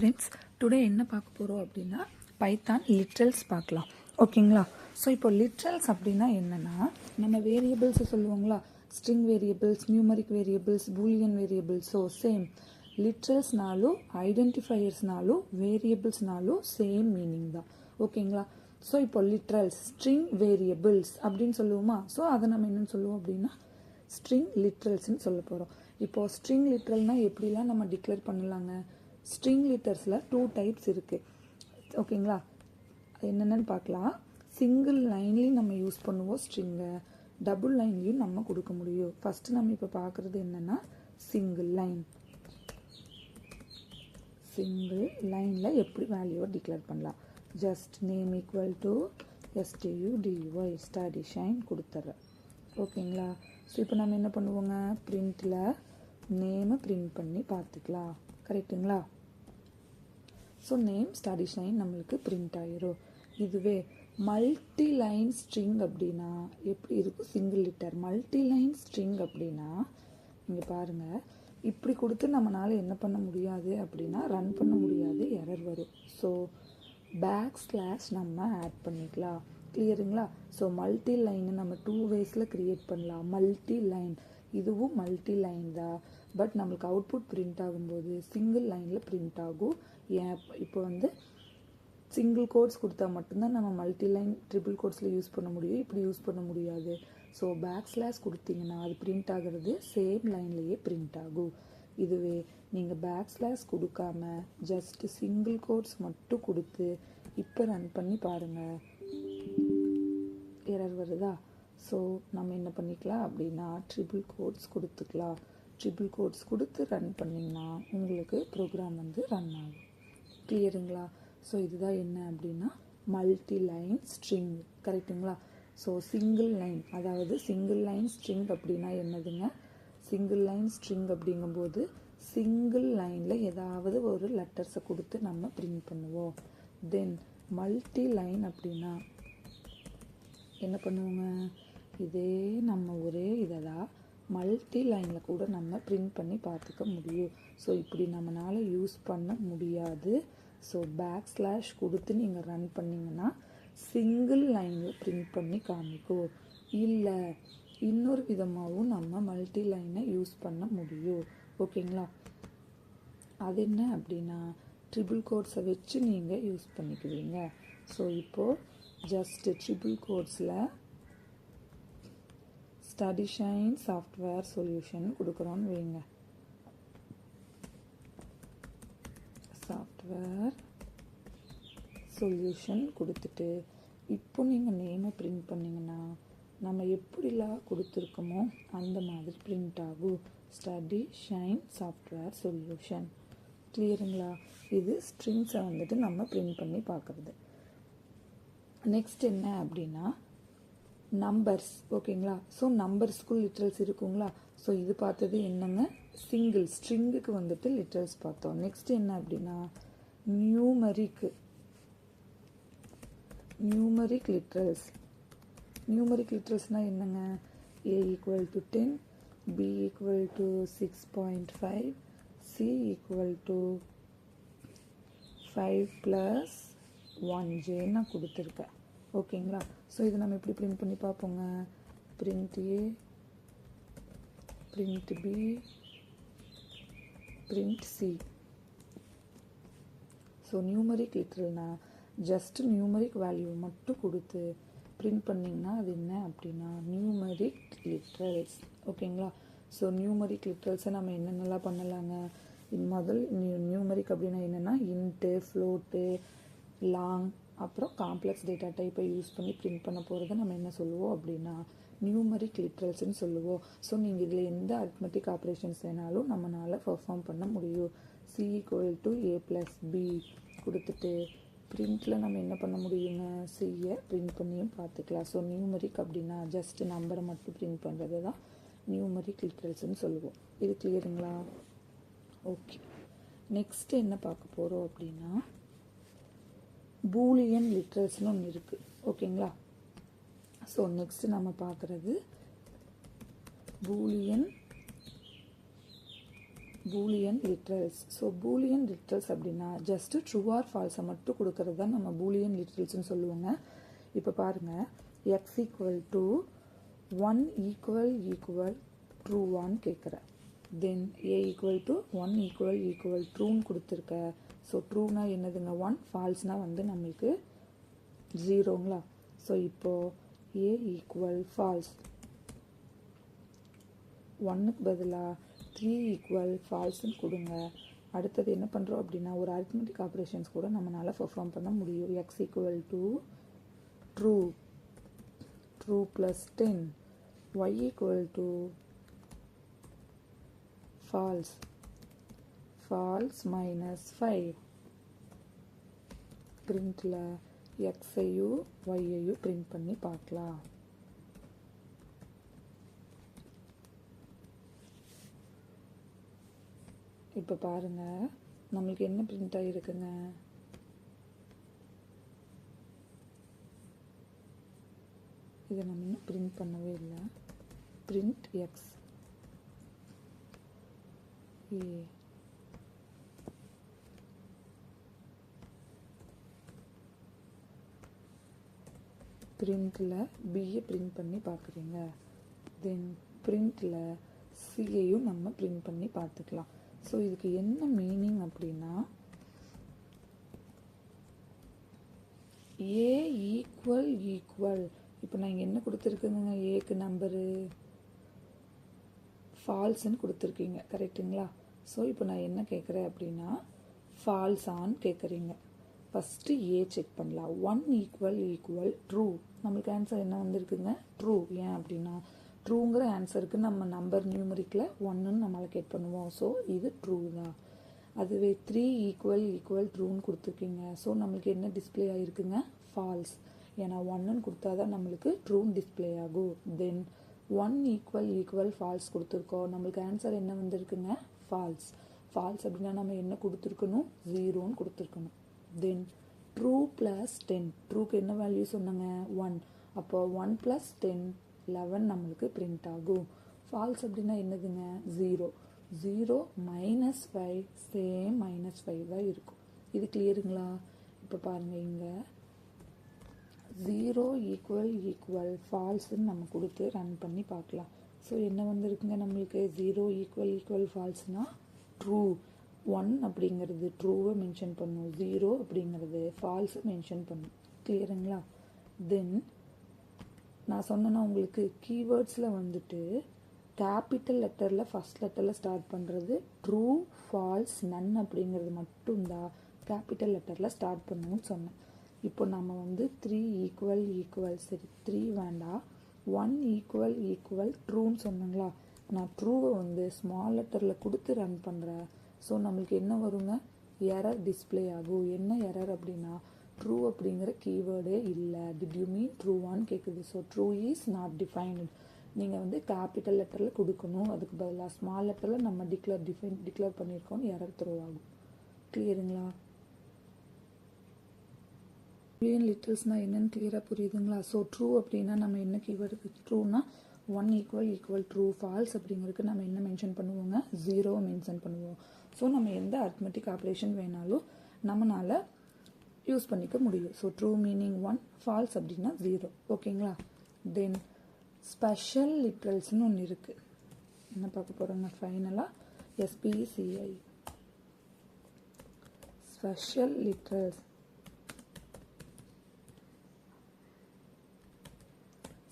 Friends, today என்ன பார்க்க போகிறோம் அப்படின்னா பைத்தான் லிட்ரல்ஸ் பார்க்கலாம். ஓகேங்களா? ஸோ இப்போ லிட்ரல்ஸ் அப்படின்னா என்னென்னா, நம்ம வேரியபிள்ஸை சொல்லுவோங்களா, string variables, numeric variables, Boolean variables. So same லிட்ரல்ஸ்னாலும் ஐடென்டிஃபையர்ஸ்னாலும் வேரியபிள்ஸ்னாலும் சேம் மீனிங் தான். ஓகேங்களா? ஸோ இப்போ லிட்ரல்ஸ் ஸ்ட்ரிங் வேரியபிள்ஸ் அப்படின்னு சொல்லுவோமா, ஸோ அதை நம்ம என்னென்னு சொல்லுவோம் அப்படின்னா ஸ்ட்ரிங் லிட்ரல்ஸ்ன்னு சொல்ல போகிறோம். இப்போது ஸ்ட்ரிங் லிட்ரல்னால் எப்படிலாம் நம்ம டிக்ளேர் பண்ணலாங்க? ஸ்ட்ரிங் லிட்டர்ஸில் 2 டைப்ஸ் இருக்குது. ஓகேங்களா? என்னென்னு பார்க்கலாம். சிங்கிள் லைன்லேயும் நம்ம யூஸ் பண்ணுவோம் ஸ்ட்ரிங்கை, டபுள் லைன்லேயும் நம்ம கொடுக்க முடியும். ஃபஸ்ட்டு நம்ம இப்போ பார்க்குறது என்னென்னா சிங்கிள் லைனில் எப்படி வேல்யூவை டிக்ளேர் பண்ணலாம். Just name equal to STUDY study shine கொடுத்துட்றேன். ஓகேங்களா? ஸோ இப்போ நம்ம என்ன பண்ணுவோங்க, பிரிண்டில் நேமை பிரிண்ட் பண்ணி பார்த்துக்கலாம். கரெக்டுங்களா? ஸோ நேம் ஸ்டடி ஷைன் நம்மளுக்கு பிரிண்ட் ஆயிரும். இதுவே மல்டி லைன் ஸ்ட்ரிங் அப்படின்னா எப்படி இருக்கும்? Single litre multi line string அப்படின்னா இங்கே பாருங்கள், இப்படி கொடுத்து நம்மளால் என்ன பண்ண முடியாது அப்படின்னா ரன் பண்ண முடியாது, எரர் வரும். ஸோ பேக் / நம்ம ஆட் பண்ணிக்கலாம். கிளியருங்களா? ஸோ மல்டி லைனை நம்ம 2 waysல க்ரியேட் பண்ணலாம். மல்டி லைன், இதுவும் மல்டி லைன் தான், பட் நம்மளுக்கு அவுட்புட் பிரிண்ட் ஆகும்போது சிங்கிள் லைனில் பிரிண்ட் ஆகும். ஏன் இப்போ வந்து சிங்கிள் கோட்ஸ் கொடுத்தா மட்டும்தான் நம்ம மல்டி லைன் ட்ரிபிள் கோட்ஸில் யூஸ் பண்ண முடியும், இப்படி யூஸ் பண்ண முடியாது. ஸோ பேக் / கொடுத்தீங்கன்னா அது பிரிண்ட் ஆகிறது சேம் லைன்லேயே பிரிண்ட் ஆகும். இதுவே நீங்கள் பேக் / கொடுக்காம ஜஸ்ட் சிங்கிள் கோட்ஸ் மட்டும் கொடுத்து இப்போ ரன் பண்ணி பாருங்கள், எரர் வருதா? ஸோ நம்ம என்ன பண்ணிக்கலாம் அப்படின்னா ட்ரிபிள் கோட்ஸ் கொடுத்துக்கலாம். ட்ரிபிள் கோட்ஸ் கொடுத்து ரன் பண்ணிங்கன்னா உங்களுக்கு ப்ரோக்ராம் வந்து ரன் ஆகும். கிளியருங்களா? ஸோ இதுதான் என்ன அப்படின்னா மல்டி லைன் ஸ்ட்ரிங். கரெக்டுங்களா? ஸோ சிங்கிள் லைன், அதாவது சிங்கிள் லைன் ஸ்ட்ரிங் அப்படின்னா என்னதுங்க? சிங்கிள் லைன் ஸ்ட்ரிங் அப்படிங்கும்போது சிங்கிள் லைனில் ஏதாவது ஒரு லெட்டர்ஸை கொடுத்து நம்ம பிரிண்ட் பண்ணுவோம். தென் மல்டி லைன் அப்படின்னா என்ன பண்ணுவோங்க, இதே நம்ம ஒரே இதை தான் மல்டி லைனில் கூட நம்ம பிரிண்ட் பண்ணி பார்த்துக்க முடியும். ஸோ இப்படி நம்மளால் யூஸ் பண்ண முடியாது. ஸோ பேக் / கொடுத்து நீங்கள் ரன் பண்ணிங்கன்னா சிங்கிள் லைனில் பிரிண்ட் பண்ணி காமிக்கும். இல்லை இன்னொரு விதமாகவும் நம்ம மல்டி லைனை யூஸ் பண்ண முடியும். ஓகேங்களா? அது என்ன அப்படின்னா ட்ரிபிள் கோட்ஸை வச்சு நீங்கள் யூஸ் பண்ணிக்குவீங்க. ஸோ இப்போது ஜஸ்ட் ட்ரிபிள் கோட்ஸில் ஸ்டடி ஷைன் சாஃப்ட்வேர் சொல்யூஷன் கொடுக்குறோன்னு வைங்க. சாஃப்ட்வேர் சொல்யூஷன் கொடுத்துட்டு இப்போ நீங்கள் நேமை பிரிண்ட் பண்ணிங்கன்னா நம்ம எப்படிலாம் கொடுத்துருக்கோமோ அந்த மாதிரி பிரிண்ட் ஆகும். Study Shine Software Solution. கிளியருங்களா? இது ஸ்ட்ரிங்ஸை வந்துட்டு நம்ம பிரிண்ட் பண்ணி பார்க்குறது. நெக்ஸ்ட் என்ன அப்படின்னா நம்பர்ஸ். ஓகேங்களா? ஸோ நம்பர்ஸ்க்கு லிட்ரல்ஸ் இருக்குங்களா? ஸோ இது பார்த்தது என்னங்க, சிங்கிள் ஸ்ட்ரிங்குக்கு வந்துட்டு லிட்ரல்ஸ் பார்த்தோம். நெக்ஸ்ட் என்ன அப்படின்னா நியூமரிக் லிட்ரல்ஸ். நியூமரிக் லிட்ரல்ஸ்னால் என்னங்க? A = 10, B = 6.5, C = 5 + 1j நான் கொடுத்துருக்கேன். ஓகேங்களா? ஸோ இது நம்ம எப்படி பிரிண்ட் பண்ணி பார்ப்போங்க. Print A, print B, print C. So numeric லிட்ரல்னா ஜஸ்ட் நியூமரிக் வேல்யூ மட்டும் கொடுத்து பிரிண்ட் பண்ணிங்கன்னா அது என்ன அப்படின்னா நியூமரிக் லிட்ரல்ஸ். ஓகேங்களா? ஸோ நியூமரிக் லிட்ரல்ஸை நம்ம என்னென்னலாம் பண்ணலாங்க. முதல் நியூமரிக் அப்படின்னா என்னென்னா இன்ட்டு, ஃப்ளோட்டு, லாங், அப்புறம் காம்ப்ளெக்ஸ் டேட்டா டைப்பை யூஸ் பண்ணி பிரிண்ட் பண்ண போகிறத நம்ம என்ன சொல்லுவோம் அப்படின்னா நியூமரிக் லிட்ரல்ஸ்ன்னு சொல்லுவோம். ஸோ நீங்கள் இதில் எந்த அரித்மெட்டிக் ஆப்ரேஷன்ஸ் வேணாலும் நம்மளால் பெர்ஃபார்ம் பண்ண முடியும். C = A + B கொடுத்துட்டு பிரிண்டில் நம்ம என்ன பண்ண முடியுங்க, சியை பிரிண்ட் பண்ணியும் பார்த்துக்கலாம். ஸோ நியூமரிக் அப்படின்னா ஜஸ்ட் நம்பரை மட்டும் பிரிண்ட் பண்ணுறது தான் நியூமரிக் லிட்ரல்ஸ்ன்னு சொல்லுவோம். இது கிளியருங்களா? ஓகே. நெக்ஸ்ட் என்ன பார்க்க போகிறோம் அப்படின்னா பூலியன் லிட்ரல்ஸ்னு ஒன்று இருக்குது. ஓகேங்களா? ஸோ நெக்ஸ்ட் நம்ம பார்க்குறது Boolean boolean literals. So boolean literals அப்படின்னா ஜஸ்ட் ட்ரூ ஆர் ஃபால்ஸை மட்டும் கொடுக்கறது தான் நம்ம boolean literalsனு சொல்லுவோங்க. இப்போ பாருங்கள், எக்ஸ் ஈக்குவல் டு 1 ஈக்குவல் ட்ரூவான்னு கேட்குறேன். தென் ஏ ஈக்குவல் டு 1 ஈக்குவல் ட்ரூன்னு கொடுத்துருக்க. ஸோ ட்ரூனா என்னதுங்க 1, ஃபால்ஸ்னால் வந்து நம்மளுக்கு 0ங்களா. ஸோ இப்போது ஏ ஈக்குவல் ஃபால்ஸ், 1க்கு பதிலாக 3 ஈக்குவல் ஃபால்ஸ்ன்னு கொடுங்க. அடுத்தது என்ன பண்ணுறோம் அப்படின்னா ஒரு அரித்மெட்டிக் ஆப்ரேஷன்ஸ் கூட நம்மளால் பெர்ஃபார்ம் பண்ண முடியும். X equal to true plus 10, Y equal to false minus 5. பிரிண்டில் எக்ஸையும் ஒய்யையும் பிரிண்ட் பண்ணி பார்க்கலாம். இப்போ பாருங்கள், நம்மளுக்கு என்ன பிரிண்ட் ஆகிருக்குங்க, இதை நம்ம இன்னும் பிரிண்ட் பண்ணவே இல்லை. பிரிண்ட் எக்ஸ் ஏ. பிரிண்டில் பியை பிரிண்ட் பண்ணி பார்க்குறீங்க. தென் பிரிண்டில் சியையும் நம்ம பிரிண்ட் பண்ணி பார்த்துக்கலாம். ஸோ இதுக்கு என்ன மீனிங் அப்படின்னா ஏ ஈக்குவல் இப்போ நான் இங்கே என்ன கொடுத்துருக்குங்க, ஏக்கு நம்பரு ஃபால்ஸ்ன்னு கொடுத்துருக்கீங்க, கரெக்டுங்களா. ஸோ இப்போ நான் என்ன கேட்குறேன் அப்படின்னா ஃபால்ஸான்னு கேட்குறீங்க. ஃபஸ்ட்டு ஏ செக் பண்ணலாம். 1 ஈக்குவல் ட்ரூ. நம்மளுக்கு ஆன்சர் என்ன வந்திருக்குங்க, ட்ரூ. ஏன் அப்படின்னா ட்ரூங்கிற ஆன்சருக்கு நம்ம நம்பர் நியூமரிக்கில் 1ன்னு நம்ம அலோகேட் பண்ணுவோம். ஸோ இது ட்ரூ தான். அதுவே 3 ஈக்குவல் ட்ரூன்னு கொடுத்துருக்கீங்க. ஸோ நம்மளுக்கு என்ன டிஸ்பிளே ஆகிருக்குங்க, ஃபால்ஸ். ஏன்னா 1ன்னு கொடுத்தா தான் நம்மளுக்கு ட்ரூன்னு டிஸ்பிளே ஆகும். தென் 1 ஈக்குவல் ஃபால்ஸ் கொடுத்துருக்கோம். நம்மளுக்கு ஆன்சர் என்ன வந்திருக்குங்க, ஃபால்ஸ் அப்படின்னா நம்ம என்ன கொடுத்துருக்கணும், 0ன்னு கொடுத்துருக்கணும். தென் ட்ரூ ப்ளஸ் 10, ட்ரூக்கு என்ன வேல்யூ சொன்னாங்க, 1. அப்போ 1 + 10 11 நம்மளுக்கு பிரிண்ட் ஆகும். ஃபால்ஸ் அப்படின்னா என்னதுங்க, 0 மைனஸ் 5 சேம் -5 தான் இருக்கும். இது கிளியருங்களா. இப்போ பாருங்கள், இங்கே 0 ஈக்குவல் ஃபால்ஸ்ன்னு நம்ம கொடுத்து ரன் பண்ணி பார்க்கலாம். ஸோ என்ன வந்திருக்குங்க நம்மளுக்கு, 0 ஈக்குவல் ஃபால்ஸ்னால் ட்ரூ. 1 அப்படிங்கிறது ட்ரூவை மென்ஷன் பண்ணும், 0 அப்படிங்கிறது ஃபால்ஸை மென்ஷன் பண்ணும். கிளியருங்களா. தென் நான் சொன்னேன்னா உங்களுக்கு கீவேர்ட்ஸில் வந்துட்டு கேபிட்டல் லெட்டரில் ஃபஸ்ட் லெட்டரில் ஸ்டார்ட் பண்ணுறது ட்ரூ, ஃபால்ஸ், நன் அப்படிங்கிறது மட்டும்தான் கேபிட்டல் லெட்டரில் ஸ்டார்ட் பண்ணணும்னு சொன்னேன். இப்போ நம்ம வந்து 3 ஈக்குவல் சரி 3 வேண்டாம், 1 ஈக்குவல் ட்ரூன்னு சொன்னாங்களா. நான் ட்ரூவை வந்து ஸ்மால் லெட்டரில் கொடுத்து ரன் பண்ணுறேன். ஸோ நம்மளுக்கு என்ன வருங்க, எரர் டிஸ்பிளே ஆகும். என்ன எரர் அப்படின்னா ட்ரூ அப்படிங்கிற கீவேர்டே இல்லை. டிட் யூ மீன் ட்ரூவான்னு கேட்குது. So true is not defined. நீங்கள் வந்து கேபிட்டல் லெட்டரில் கொடுக்கணும், அதுக்கு பதிலாக ஸ்மால் லெட்டரில் நம்ம டிக்ளேர் பண்ணியிருக்கோன்னு எரர் த்ரோ ஆகும். கிளியருங்களா. boolean literalsனால் என்னென்னு கிளியராக புரியுதுங்களா. ஸோ ட்ரூ அப்படின்னா நம்ம என்ன கீவேர்டுக்கு, ட்ரூனா 1 ஈக்குவல் ட்ரூ. ஃபால்ஸ் அப்படிங்கிறதுக்கு நம்ம என்ன மென்ஷன் பண்ணுவோங்க, 0 மென்ஷன் பண்ணுவோம். ஸோ நம்ம எந்த அரித்மெட்டிக் ஆப்ரேஷன் வேணாலும் நம்மளால் யூஸ் பண்ணிக்க முடியும். ஸோ ட்ரூ மீனிங் 1, ஃபால்ஸ் அப்படின்னா 0. ஓகேங்களா. தென் ஸ்பெஷல் லிட்ரல்ஸ்னு ஒன்று இருக்குது. என்ன பார்க்க போகிறோங்க ஃபைனலாக, SPCI special literals.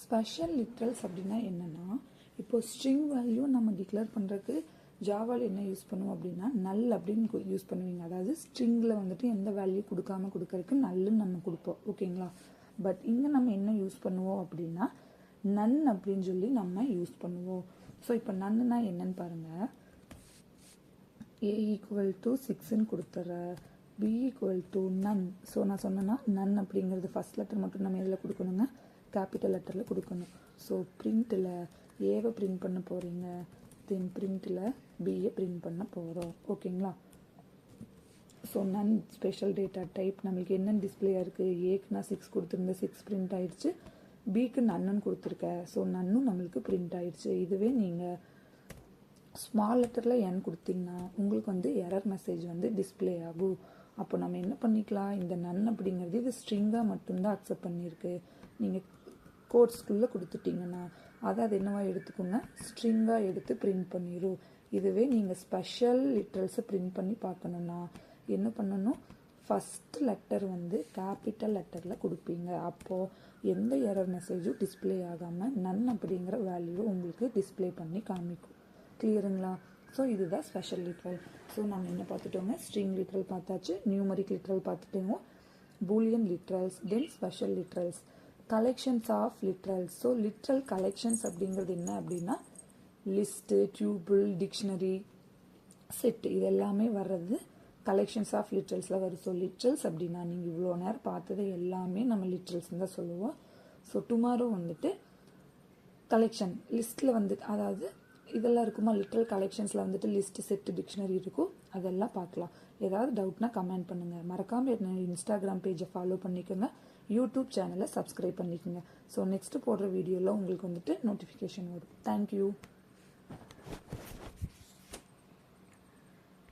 Special literals அப்படின்னா என்னென்னா, இப்போ ஸ்ட்ரிங் வேல்யூ நம்ம டிக்ளேர் பண்ணுறதுக்கு ஜாவாவில் என்ன யூஸ் பண்ணுவோம் அப்படின்னா நல் அப்படின்னு யூஸ் பண்ணுவீங்க. அதாவது ஸ்ட்ரிங்கில் வந்துட்டு எந்த வேல்யூ கொடுக்கறதுக்கு நல்லுன்னு நம்ம கொடுப்போம். ஓகேங்களா. பட் இங்கே நம்ம என்ன யூஸ் பண்ணுவோம் அப்படின்னா நன் அப்படின்னு சொல்லி நம்ம யூஸ் பண்ணுவோம். ஸோ இப்போ நன்னுனா என்னன்னு பாருங்கள். A = 6ன்னு கொடுத்துற, B = none. ஸோ நான் சொன்னேன்னா நன் அப்படிங்கிறது ஃபஸ்ட் லெட்டர் மட்டும் நம்ம எதில் கொடுக்கணுங்க, கேபிட்டல் லெட்டரில் கொடுக்கணும். ஸோ பிரிண்ட்டில் ஏவை பிரிண்ட் பண்ண போகிறீங்க, தென் பிரிண்ட்டில் பியை பிரிண்ட் பண்ண போகிறோம். ஓகேங்களா. So non special data type நம்மளுக்கு என்னென்னு டிஸ்பிளேயாக இருக்குது, ஏக்கு நான் 6 கொடுத்துருந்தேன், 6 பிரிண்ட் ஆகிடுச்சு. பிக்கு நன்னு கொடுத்துருக்கேன், ஸோ நன்னும் நம்மளுக்கு பிரிண்ட் ஆகிடுச்சு. இதுவே நீங்கள் ஸ்மால் லெட்டரில் n கொடுத்தீங்கன்னா உங்களுக்கு வந்து எரர் மெசேஜ் வந்து டிஸ்பிளே ஆகும். அப்போ நம்ம என்ன பண்ணிக்கலாம், இந்த நன் அப்படிங்கிறது இது ஸ்ட்ரிங்காக மட்டும்தான் அக்செப்ட் பண்ணியிருக்கு. நீங்கள் கோட்ஸ்குள்ளே கொடுத்துட்டிங்கன்னா அது என்னவா எடுத்துக்கோங்க, ஸ்ட்ரிங்காக எடுத்து பிரிண்ட் பண்ணிடும். இதுவே நீங்கள் ஸ்பெஷல் லிட்ரல்ஸை பிரிண்ட் பண்ணி பார்க்கணுன்னா என்ன பண்ணணும், ஃபஸ்ட் லெட்டர் வந்து கேபிட்டல் லெட்டரில் கொடுப்பீங்க. அப்போது எந்த எரர் மெசேஜும் டிஸ்பிளே ஆகாமல் நன் அப்படிங்கிற வேல்யூவை உங்களுக்கு டிஸ்பிளே பண்ணி காமிக்கும். கிளியருங்களா? ஸோ இதுதான் ஸ்பெஷல் லிட்ரல். ஸோ நம்ம என்ன பார்த்துட்டோங்க, ஸ்ட்ரிங் லிட்ரல் பார்த்தாச்சு, நியூமரிக் லிட்ரல் பார்த்துட்டோங்க, Boolean literals, then special literals, collections of literals. So literal collections அப்படிங்கிறது என்ன அப்படின்னா லிஸ்ட்டு, டியூபிள், டிக்ஷனரி, செட் இது எல்லாமே வர்றது கலெக்ஷன்ஸ் ஆஃப் லிட்ரல்ஸில் வரும். ஸோ லிட்ரல்ஸ் அப்படின்னா நீங்கள் இவ்வளோ நேரம் பார்த்தது எல்லாமே நம்ம லிட்ரல்ஸ்ன்னு தான் சொல்லுவோம். ஸோ டுமாரோ வந்துட்டு கலெக்ஷன் லிஸ்ட்டில் வந்துட்டு, அதாவது இதெல்லாம் இருக்குமா லிட்ரல் கலெக்ஷன்ஸில் வந்துட்டு லிஸ்ட்டு, செட்டு, டிக்ஷனரி இருக்கும், அதெல்லாம் பார்க்கலாம். ஏதாவது டவுட்னா கமெண்ட் பண்ணுங்கள். மறக்காமல் என்ன இன்ஸ்டாகிராம் பேஜை ஃபாலோ பண்ணிக்கோங்க, யூடியூப் சேனலை சப்ஸ்கிரைப் பண்ணிக்கோங்க. ஸோ நெக்ஸ்ட்டு போடுற வீடியோவில் உங்களுக்கு வந்துட்டு நோட்டிஃபிகேஷன் வரும். தேங்க்யூ.